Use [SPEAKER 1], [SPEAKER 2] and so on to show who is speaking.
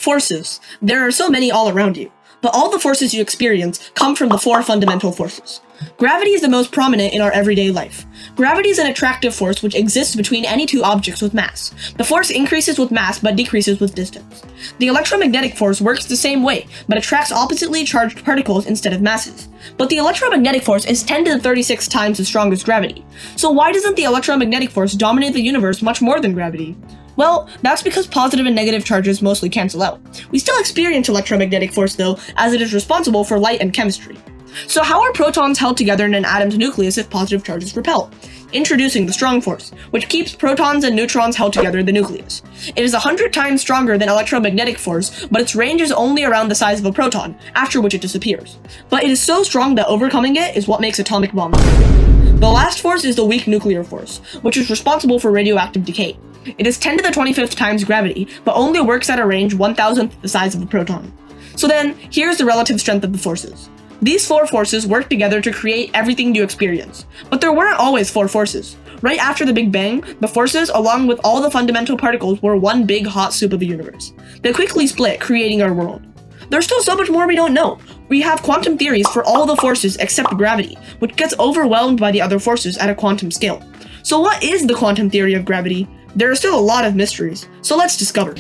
[SPEAKER 1] Forces. There are so many all around you, but all the forces you experience come from the four fundamental forces. Gravity is the most prominent in our everyday life. Gravity is an attractive force which exists between any two objects with mass. The force increases with mass but decreases with distance. The electromagnetic force works the same way, but attracts oppositely charged particles instead of masses. But the electromagnetic force is 10 to the 36 times as strong as gravity. So why doesn't the electromagnetic force dominate the universe much more than gravity? Well, that's because positive and negative charges mostly cancel out. We still experience electromagnetic force though, as it is responsible for light and chemistry. So how are protons held together in an atom's nucleus if positive charges repel? Introducing the strong force, which keeps protons and neutrons held together in the nucleus. It is 100 times stronger than electromagnetic force, but its range is only around the size of a proton, after which it disappears. But it is so strong that overcoming it is what makes atomic bombs. The last force is the weak nuclear force, which is responsible for radioactive decay. It is 10 to the 25th times gravity, but only works at a range 1,000th the size of a proton. So then, here's the relative strength of the forces. These four forces work together to create everything you experience. But there weren't always four forces. Right after the Big Bang, the forces, along with all the fundamental particles, were one big hot soup of the universe. They quickly split, creating our world. There's still so much more we don't know. We have quantum theories for all the forces except gravity, which gets overwhelmed by the other forces at a quantum scale. So what is the quantum theory of gravity? There are still a lot of mysteries, so let's discover.